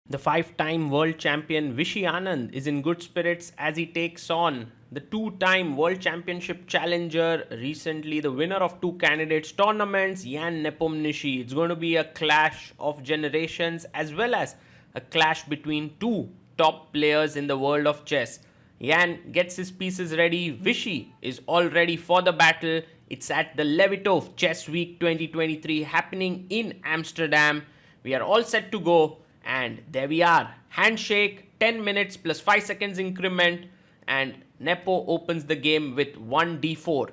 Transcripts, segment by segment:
The five-time world champion Vishy Anand is in good spirits as he takes on the two-time world championship challenger, recently the winner of two candidates tournaments, Ian Nepomniachtchi. It's going to be a clash of generations as well as a clash between two top players in the world of chess. Ian gets his pieces ready. Vishy is all ready for the battle. It's at the Levitov Chess Week 2023 happening in Amsterdam. We are all set to go. And there we are. Handshake, 10 minutes plus 5 seconds increment. And Nepo opens the game with 1d4.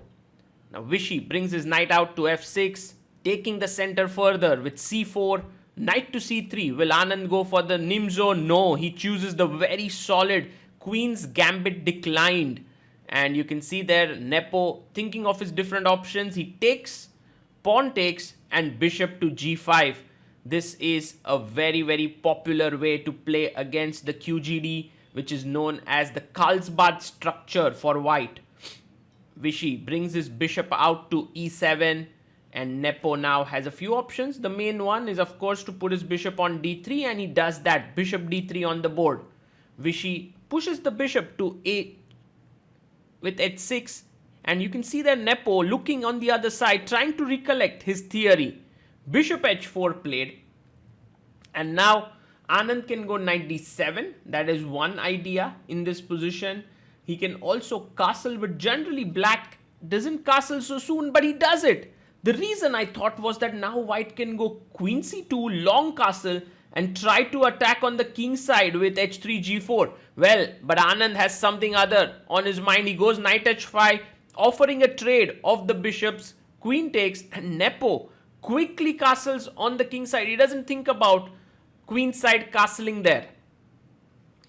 Now Vishy brings his knight out to f6, taking the center further with c4. Knight to c3. Will Anand go for the Nimzo? No, he chooses the very solid Queen's Gambit declined. And you can see there Nepo thinking of his different options. He takes, pawn takes, and bishop to g5. This is a very popular way to play against the QGD, which is known as the Carlsbad structure for white. Vishy brings his bishop out to e7, and Nepo now has a few options. The main one is, of course, to put his bishop on d3, and he does that. Bishop d3 on the board. Vishy pushes the bishop to a with h6, and you can see that Nepo looking on the other side, trying to recollect his theory. Bishop h4 played, and now Anand can go knight d7. That is one idea in this position. He can also castle, but generally black doesn't castle so soon, but he does it. The reason I thought was that now white can go queen c2, long castle, and try to attack on the king side with h3 g4. Well, but Anand has something other on his mind. He goes knight h5, offering a trade of the bishops. Queen takes, and Nepo quickly castles on the king side. He doesn't think about queen side castling there.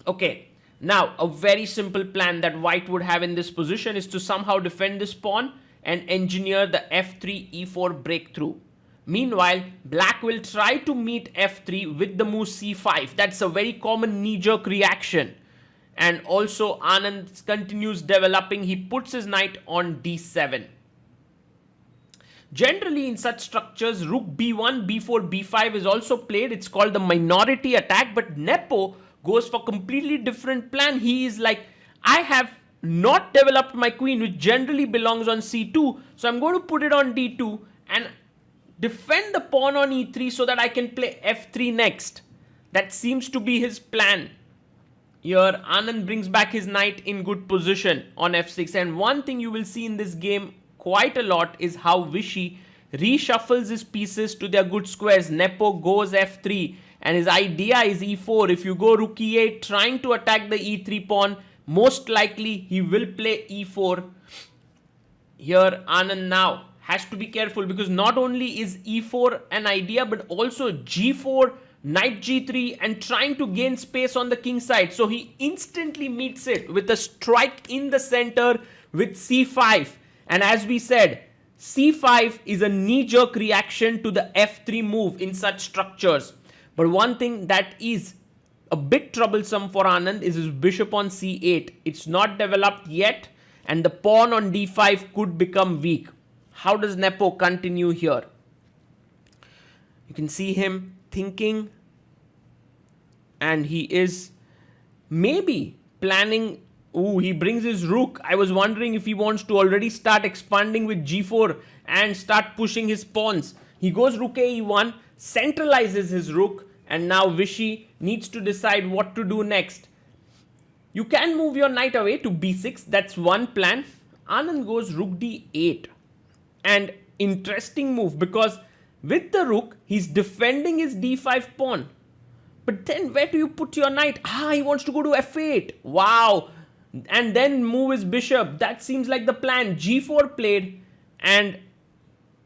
Okay, now a very simple plan that white would have in this position is to somehow defend this pawn and engineer the f3 e4 breakthrough. Meanwhile, black will try to meet f3 with the move c5. That's a very common knee-jerk reaction. And also Anand continues developing. He puts his knight on d7. Generally, in such structures, rook b1, b4, b5 is also played. It's called the minority attack. But Nepo goes for completely different plan. He is like, I have not developed my queen, which generally belongs on c2. So I'm going to put it on d2 and defend the pawn on e3 so that I can play f3 next. That seems to be his plan. Here, Anand brings back his knight in good position on f6. And one thing you will see in this game quite a lot is how Vishy reshuffles his pieces to their good squares. Nepo goes f3, and his idea is e4. If you go rook e8 trying to attack the e3 pawn, most likely he will play e4. Here Anand now has to be careful, because not only is e4 an idea, but also g4, knight g3, and trying to gain space on the king side. So he instantly meets it with a strike in the center with c5. And as we said, c5 is a knee-jerk reaction to the f3 move in such structures. But one thing that is a bit troublesome for Anand is his bishop on c8. It's not developed yet, and the pawn on d5 could become weak. How does Nepo continue here? You can see him thinking, and he is maybe planning. Ooh, he brings his rook. I was wondering if he wants to already start expanding with g4 and start pushing his pawns. He goes rook e1, centralizes his rook, and now Vishy needs to decide what to do next. You can move your knight away to b6. That's one plan. Anand goes rook d8. And interesting move, because with the rook, he's defending his d5 pawn. But then where do you put your knight? He wants to go to f8. Wow. And then move his bishop. That seems like the plan. g4 played, and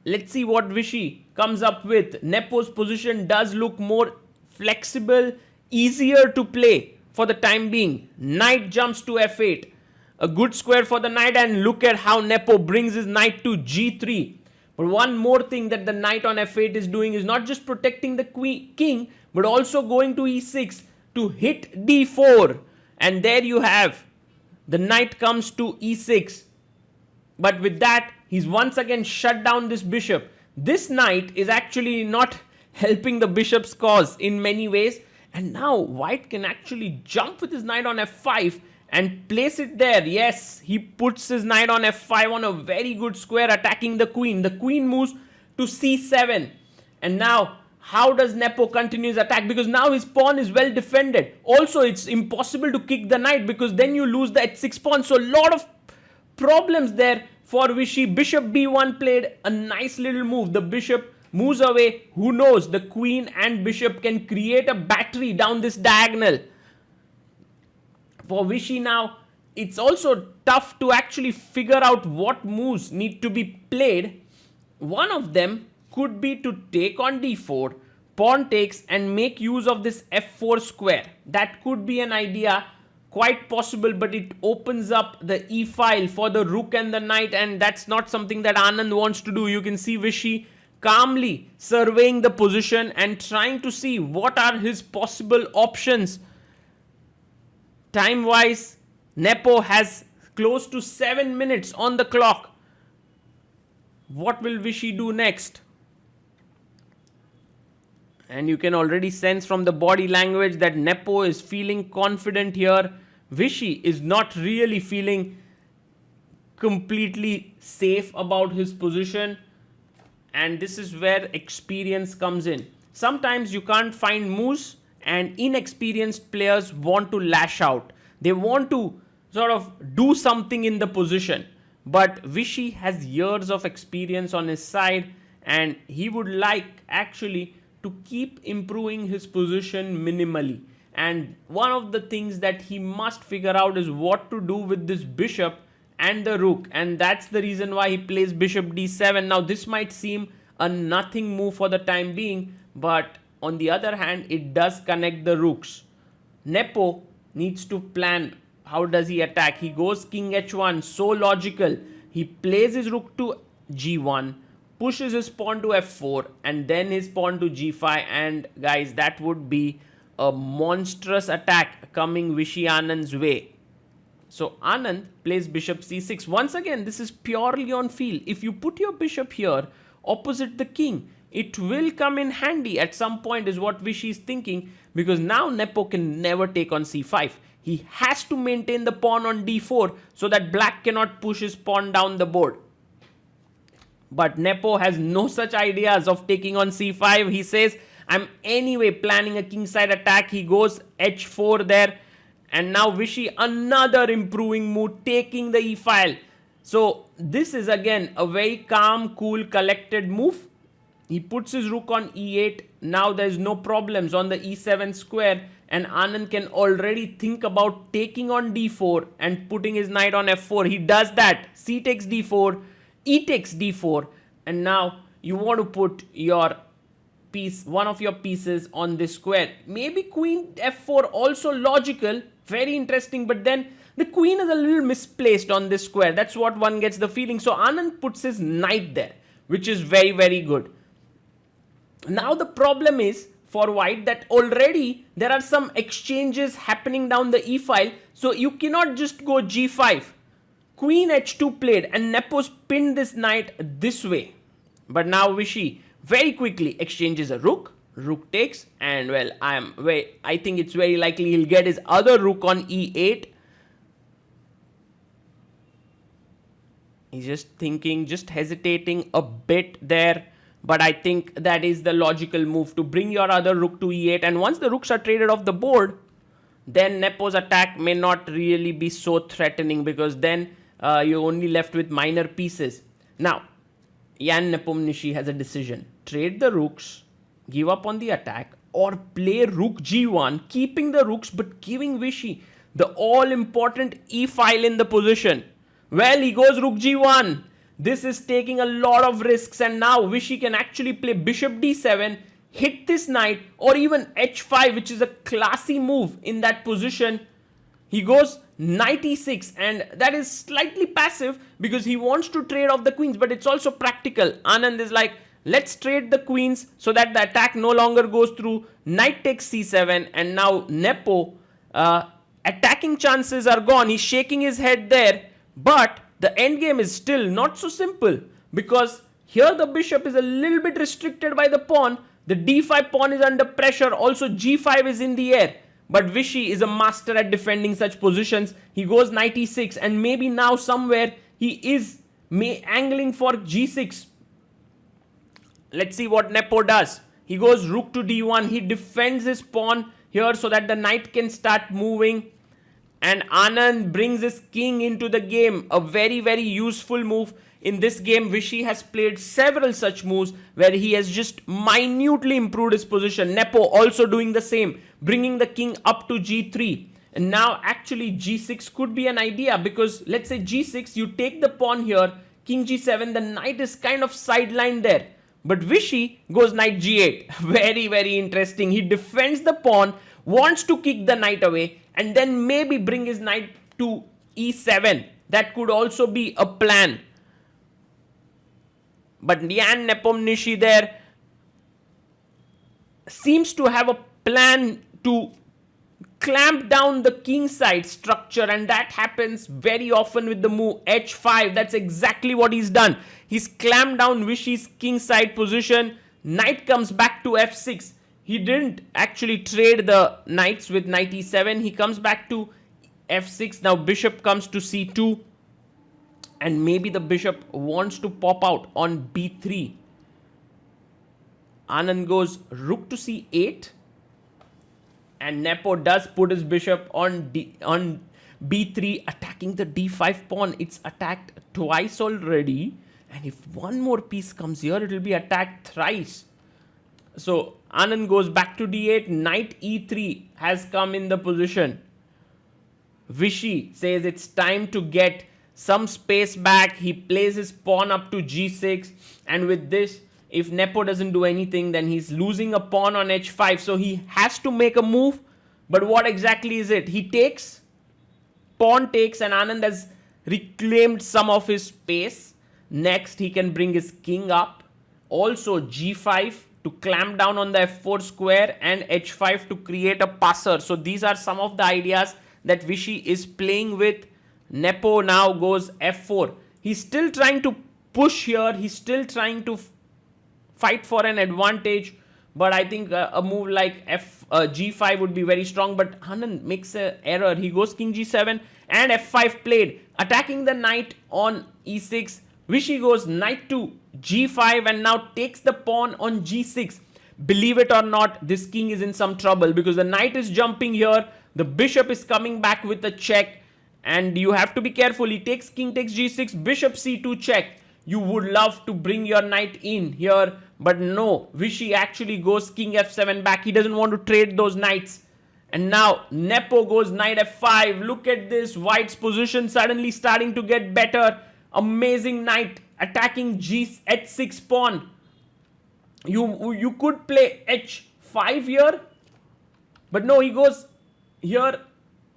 let's see what Vishy comes up with. Nepo's position does look more flexible, easier to play for the time being. Knight jumps to f8. A good square for the knight, and look at how Nepo brings his knight to g3. But one more thing that the knight on f8 is doing is not just protecting the king, but also going to e6 to hit d4. And there you have, the knight comes to e6. But with that, he's once again shut down this bishop. This knight is actually not helping the bishop's cause in many ways, And now white can actually jump with his knight on f5 and place it there. Yes, he puts his knight on f5 on a very good square, attacking the queen. The queen moves to c7. And now, how does Nepo continue his attack? Because now his pawn is well defended. Also, it's impossible to kick the knight because then you lose the h6 pawn. So a lot of problems there for Vishy. Bishop b1 played a nice little move. The bishop moves away. Who knows? The queen and bishop can create a battery down this diagonal. For Vishy now, it's also tough to actually figure out what moves need to be played. One of them could be to take on d4, pawn takes, and make use of this f4 square. That could be an idea, quite possible, but it opens up the e file for the rook and the knight, and that's not something that Anand wants to do. You can see Vishy calmly surveying the position and trying to see what are his possible options. Time wise, Nepo has close to 7 minutes on the clock. What will Vishy do next? And you can already sense from the body language that Nepo is feeling confident here. Vishy is not really feeling completely safe about his position. And this is where experience comes in. Sometimes you can't find moves and inexperienced players want to lash out. They want to sort of do something in the position. But Vishy has years of experience on his side and he would like actually to keep improving his position minimally. And one of the things that he must figure out is what to do with this bishop and the rook. And that's the reason why he plays bishop d7. Now this might seem a nothing move for the time being, but on the other hand, it does connect the rooks. Nepo needs to plan. How does he attack? He goes king h1, so logical. He plays his rook to g1, pushes his pawn to f4, and then his pawn to g5. And guys, that would be a monstrous attack coming Vishy Anand's way. So Anand plays bishop c6. Once again, this is purely on feel. If you put your bishop here opposite the king, it will come in handy at some point is what Vishy is thinking, because now Nepo can never take on c5. He has to maintain the pawn on d4 so that black cannot push his pawn down the board. But Nepo has no such ideas of taking on c5. He says, I'm anyway planning a kingside attack. He goes h4 there. And now Vishy, another improving move, taking the e-file. So this is again a very calm, cool, collected move. He puts his rook on e8. Now there's no problems on the e7 square. And Anand can already think about taking on d4 and putting his knight on f4. He does that. C takes d4, e takes d4. And now you want to put your piece, one of your pieces on this square. Maybe queen f4 also logical. Very interesting. But then the queen is a little misplaced on this square. That's what one gets the feeling. So Anand puts his knight there, which is very, very good. Now the problem is for white that already there are some exchanges happening down the e-file. So you cannot just go g5. Queen h2 played and Nepo pinned this knight this way. But now Vishy very quickly exchanges a rook. Rook takes, and well, I think it's very likely he'll get his other rook on e8. He's just thinking, just hesitating a bit there. But I think that is the logical move, to bring your other rook to e8. And once the rooks are traded off the board, then Nepo's attack may not really be so threatening, because then you're only left with minor pieces. Now, Ian Nepomniachtchi has a decision. Trade the rooks, give up on the attack, or play rook g1, keeping the rooks but giving Vishy the all-important e-file in the position. Well, he goes rook g1. This is taking a lot of risks, and now Vishy can actually play bishop d7, hit this knight, or even h5, which is a classy move in that position. He goes knight e6, and that is slightly passive because he wants to trade off the queens, but it's also practical. Anand is like, let's trade the queens so that the attack no longer goes through. Knight takes c7, and now Nepo, attacking chances are gone. He's shaking his head there, but the endgame is still not so simple, because here the bishop is a little bit restricted by the pawn. The d5 pawn is under pressure. Also g5 is in the air. But Vishy is a master at defending such positions. He goes knight e6, and maybe now somewhere he is angling for g6. Let's see what Nepo does. He goes rook to d1. He defends his pawn here so that the knight can start moving. And Anand brings his king into the game. A very, very useful move. In this game, Vishy has played several such moves where he has just minutely improved his position. Nepo also doing the same, bringing the king up to g3. And now actually g6 could be an idea, because let's say g6, you take the pawn here, king g7, the knight is kind of sidelined there. But Vishy goes knight g8. Very, very interesting. He defends the pawn, wants to kick the knight away, and then maybe bring his knight to e7. That could also be a plan. But Ian Nepomniachtchi there seems to have a plan to clamp down the king side structure, and that happens very often with the move h5. That's exactly what he's done. He's clamped down Vishy's king side position. Knight comes back to f6. He didn't actually trade the knights with knight e7. He comes back to f6. Now bishop comes to c2. And maybe the bishop wants to pop out on b3. Anand goes rook to c8. And Nepo does put his bishop on b3, attacking the d5 pawn. It's attacked twice already. And if one more piece comes here, it will be attacked thrice. So Anand goes back to d8. Knight e3 has come in the position. Vishy says it's time to get some space back. He plays his pawn up to g6, and with this, if Nepo doesn't do anything, then he's losing a pawn on h5. So he has to make a move. But what exactly is it? He takes, pawn takes, and Anand has reclaimed some of his space. Next, he can bring his king up. Also g5 to clamp down on the f4 square, and h5 to create a passer. So these are some of the ideas that Vishy is playing with. Nepo now goes f4. He's still trying to push here. He's still trying to fight for an advantage. But I think a move like g5 would be very strong. But Anand makes an error. He goes king g7 and f5 played, attacking the knight on e6. Vishy goes knight to g5 and now takes the pawn on g6. Believe it or not, this king is in some trouble because the knight is jumping here. The bishop is coming back with a check. And you have to be careful. He takes king takes g6, bishop c2 check. You would love to bring your knight in here, but no. Vishy actually goes king f7 back. He doesn't want to trade those knights. And now Nepo goes knight f5. Look at this. White's position suddenly starting to get better. Amazing knight attacking h6 pawn. You could play h5 here, but no, he goes here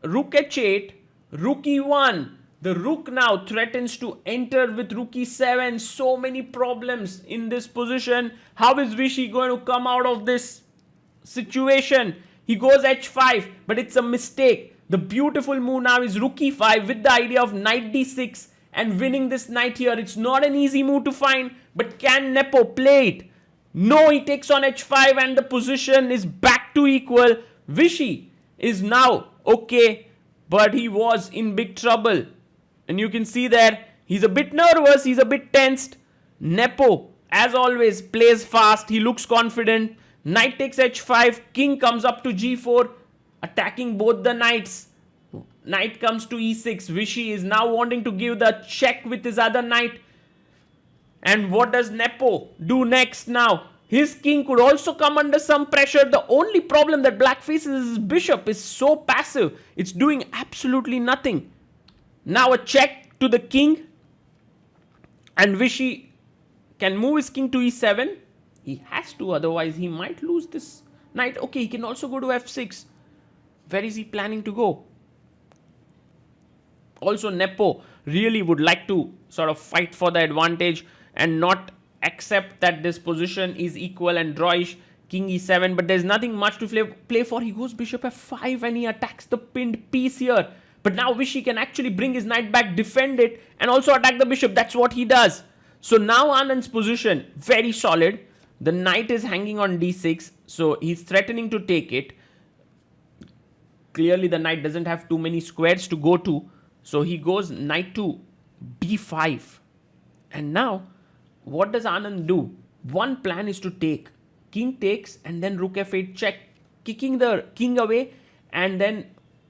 rook h8. Rook e1. The rook now threatens to enter with rook e7. So many problems in this position. How is Vishy going to come out of this situation? He goes h5, but it's a mistake. The beautiful move now is rook e5 with the idea of knight d6 and winning this knight here. It's not an easy move to find, but can Nepo play it? No, he takes on h5 and the position is back to equal. Vishy is now okay, but he was in big trouble. And you can see there, he's a bit nervous, he's a bit tensed. Nepo, as always, plays fast, he looks confident. Knight takes h5, king comes up to g4, attacking both the knights. Knight comes to e6, Vishy is now wanting to give the check with his other knight. And what does Nepo do next now? His king could also come under some pressure. The only problem that black faces is his bishop is so passive. It's doing absolutely nothing. Now a check to the king. And Vishy can move his king to e7. He has to, otherwise he might lose this knight. Okay, he can also go to f6. Where is he planning to go? Also, Nepo really would like to sort of fight for the advantage and not accept that this position is equal and drawish. King e7, but there's nothing much to play for. He goes bishop f5 and he attacks the pinned piece here. But now Vishy can actually bring his knight back, defend it, and also attack the bishop. That's what he does. So now Anand's position, very solid. The knight is hanging on d6, so he's threatening to take it. Clearly the knight doesn't have too many squares to go to, so he goes knight to b5. And now what does Anand do? One plan is to take. King takes and then rook f8 check, kicking the king away, and then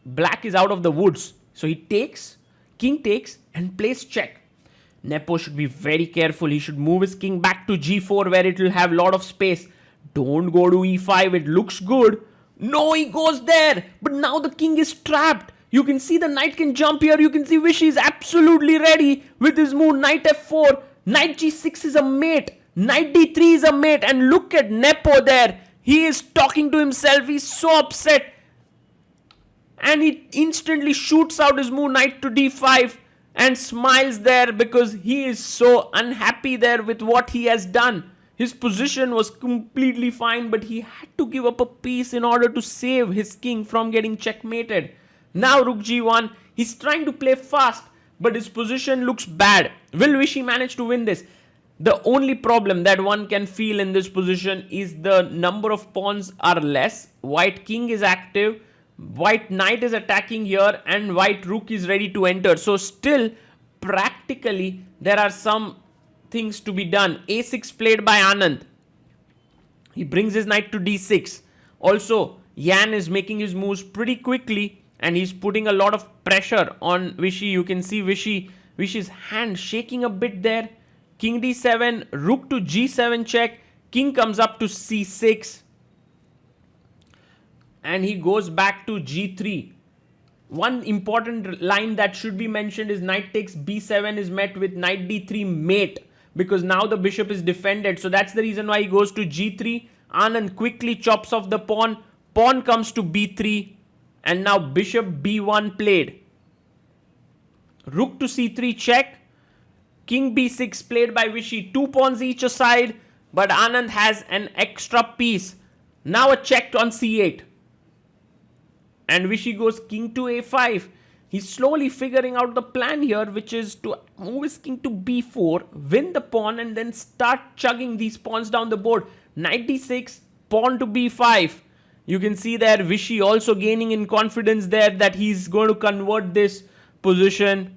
black is out of the woods. So he takes, king takes and plays check. Nepo should be very careful. He should move his king back to g4 where it will have a lot of space. Don't go to e5. It looks good. No, he goes there. But now the king is trapped. You can see the knight can jump here. You can see Vishy is absolutely ready with his move. Knight f4. Knight g6 is a mate. Knight d3 is a mate. And look at Nepo there. He is talking to himself. He's so upset. And he instantly shoots out his move knight to d5 and smiles there because he is so unhappy there with what he has done. His position was completely fine, but he had to give up a piece in order to save his king from getting checkmated. Now rook g1, he's trying to play fast, but his position looks bad. Will Vishy manage to win this? The only problem that one can feel in this position is the number of pawns are less. White king is active. White knight is attacking here and white rook is ready to enter. So still, practically, there are some things to be done. a6 played by Anand. He brings his knight to d6. Also, Yan is making his moves pretty quickly and he's putting a lot of pressure on Vishy. You can see Vishy's hand shaking a bit there. King d7, rook to g7 check. King comes up to c6. And he goes back to g3. One important line that should be mentioned is knight takes b7 is met with knight d3 mate, because now the bishop is defended. So that's the reason why he goes to g3. Anand quickly chops off the pawn. Pawn comes to b3. And now bishop b1 played. Rook to c3 check. King b6 played by Vishy. 2 pawns each aside. But Anand has an extra piece. Now a check on c8. And Vishy goes king to a5. He's slowly figuring out the plan here, which is to move his king to b4, win the pawn, and then start chugging these pawns down the board. Knight d6, pawn to b5. You can see there Vishy also gaining in confidence there that he's going to convert this position.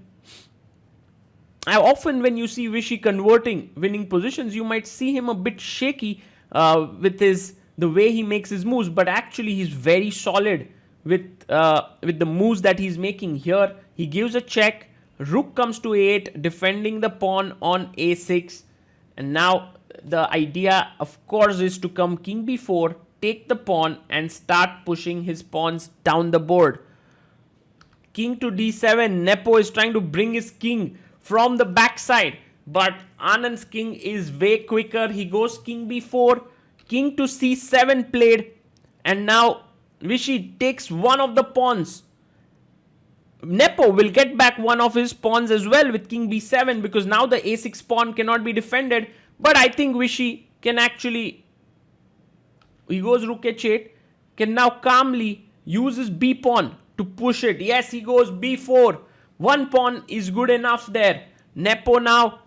Often when you see Vishy converting winning positions, you might see him a bit shaky with the way he makes his moves, but actually he's very solid with the moves that he's making here. He gives a check. Rook comes to a8, defending the pawn on a6. And now the idea, of course, is to come king b4, take the pawn, and start pushing his pawns down the board. King to d7. Nepo is trying to bring his king from the backside, but Anand's king is way quicker. He goes king b4, king to c7 played, and now Vishy takes one of the pawns. Nepo will get back one of his pawns as well with king b7, because now the a6 pawn cannot be defended. But I think Vishy can actually, he goes rook h8, can now calmly use his b pawn to push it. Yes, he goes b4. One pawn is good enough there. Nepo now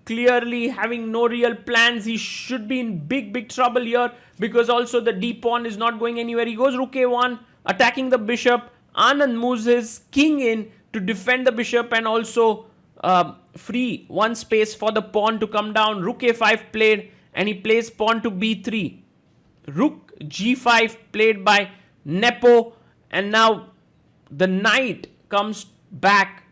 clearly having no real plans. He should be in big trouble here, because also the d pawn is not going anywhere. He goes rook a1, attacking the bishop. Anand moves his king in to defend the bishop and also free one space for the pawn to come down. Rook a5 played, and he plays pawn to b3. Rook g5 played by Nepo, and now the knight comes back.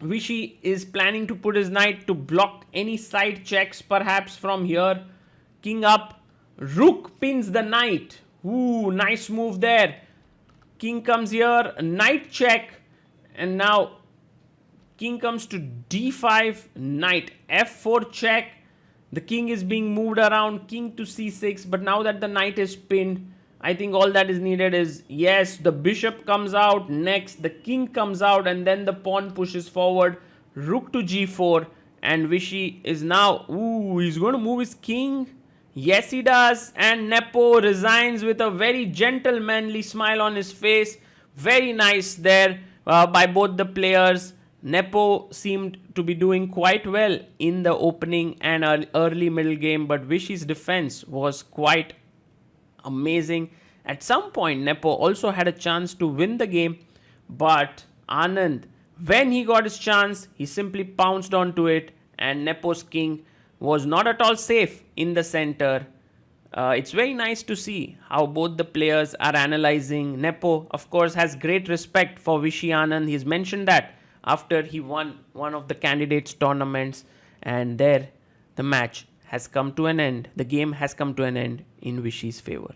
Vishy is planning to put his knight to block any side checks, perhaps from here. King up. Rook pins the knight. Ooh, nice move there. King comes here. Knight check. And now king comes to d5. Knight f4 check. The king is being moved around. King to c6. But now that the knight is pinned, I think all that is needed is, yes, the bishop comes out. Next, the king comes out, and then the pawn pushes forward. Rook to g4, and Vishy is now, ooh, he's going to move his king. Yes, he does. And Nepo resigns with a very gentlemanly smile on his face. Very nice there by both the players. Nepo seemed to be doing quite well in the opening and early middle game, but Vishy's defense was quite amazing. At some point, Nepo also had a chance to win the game, but Anand, when he got his chance, he simply pounced onto it, and Nepo's king was not at all safe in the center. It's very nice to see how both the players are analyzing. Nepo, of course, has great respect for Vishy Anand. He's mentioned that after he won one of the candidates' tournaments, and there the match has come to an end. The game has come to an end in Vishy's favor.